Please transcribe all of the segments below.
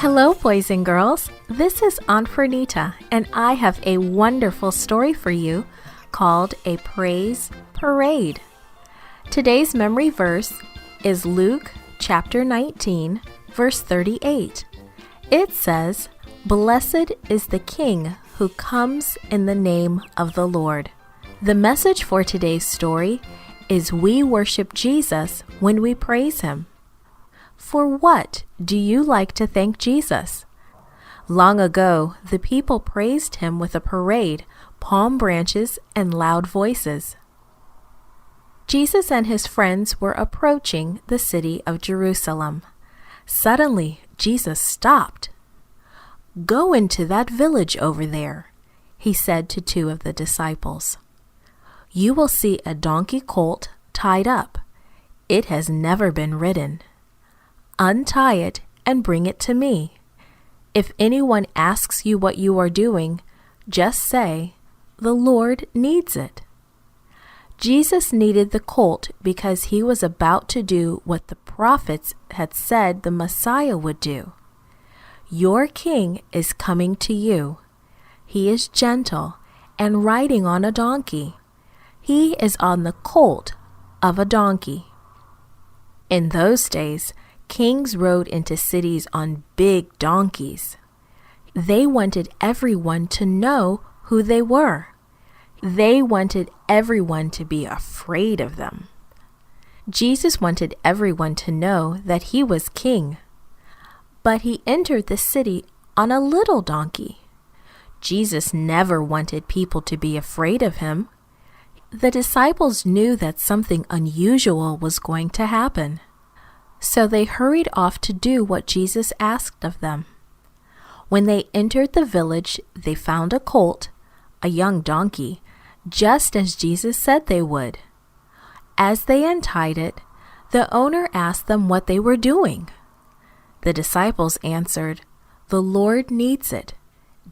Hello, boys and girls. This is Aunt Fernita, and I have a wonderful story for you called A Praise Parade. Today's memory verse is Luke chapter 19, verse 38. It says, "Blessed is the King who comes in the name of the Lord." The message for today's story is we worship Jesus when we praise Him. For what do you like to thank Jesus? Long ago, the people praised Him with a parade, palm branches, and loud voices. Jesus and His friends were approaching the city of Jerusalem. Suddenly, Jesus stopped. "Go into that village over there," He said to two of the disciples. "You will see a donkey colt tied up. It has never been ridden. Untie it and bring it to me. If anyone asks you what you are doing, just say, 'The Lord needs it.'" Jesus needed the colt because He was about to do what the prophets had said the Messiah would do. Your King is coming to you. He is gentle and riding on a donkey. He is on the colt of a donkey. In those days, kings rode into cities on big donkeys. They wanted everyone to know who they were. They wanted everyone to be afraid of them. Jesus wanted everyone to know that He was king. But He entered the city on a little donkey. Jesus never wanted people to be afraid of Him. The disciples knew that something unusual was going to happen. So they hurried off to do what Jesus asked of them. When they entered the village, they found a colt, a young donkey, just as Jesus said they would. As they untied it, the owner asked them what they were doing. The disciples answered, "The Lord needs it,"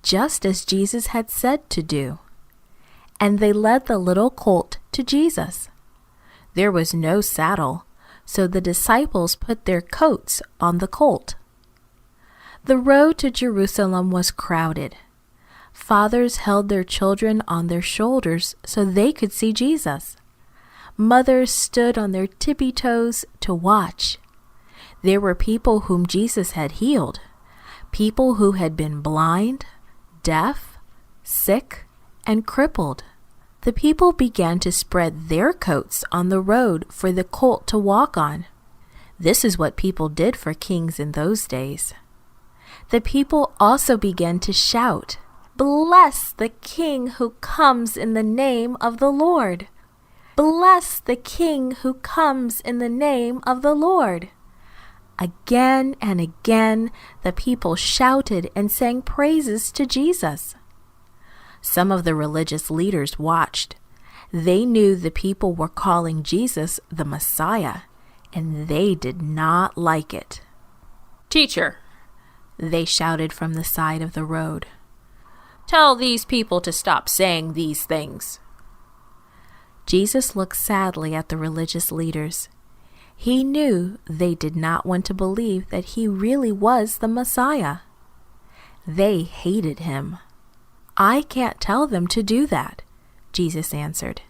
just as Jesus had said to do. And they led the little colt to Jesus. There was no saddle, so the disciples put their coats on the colt. The road to Jerusalem was crowded. Fathers held their children on their shoulders so they could see Jesus. Mothers stood on their tippy toes to watch. There were people whom Jesus had healed, people who had been blind, deaf, sick, and crippled. The people began to spread their coats on the road for the colt to walk on. This is what people did for kings in those days. The people also began to shout, "Bless the King who comes in the name of the Lord! Bless the King who comes in the name of the Lord!" Again and again, the people shouted and sang praises to Jesus. Some of the religious leaders watched. They knew the people were calling Jesus the Messiah, and they did not like it. "Teacher," they shouted from the side of the road, "tell these people to stop saying these things." Jesus looked sadly at the religious leaders. He knew they did not want to believe that He really was the Messiah. They hated Him. "I can't tell them to do that," Jesus answered.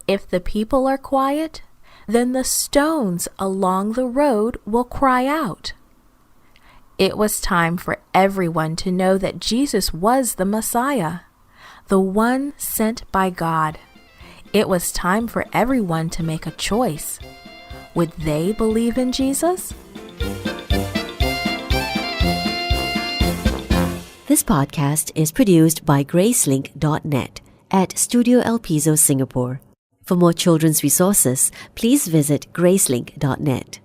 "If the people are quiet, then the stones along the road will cry out." It was time for everyone to know that Jesus was the Messiah, the one sent by God. It was time for everyone to make a choice. Would they believe in Jesus? This podcast is produced by Gracelink.net at Studio El Piso, Singapore. For more children's resources, please visit Gracelink.net.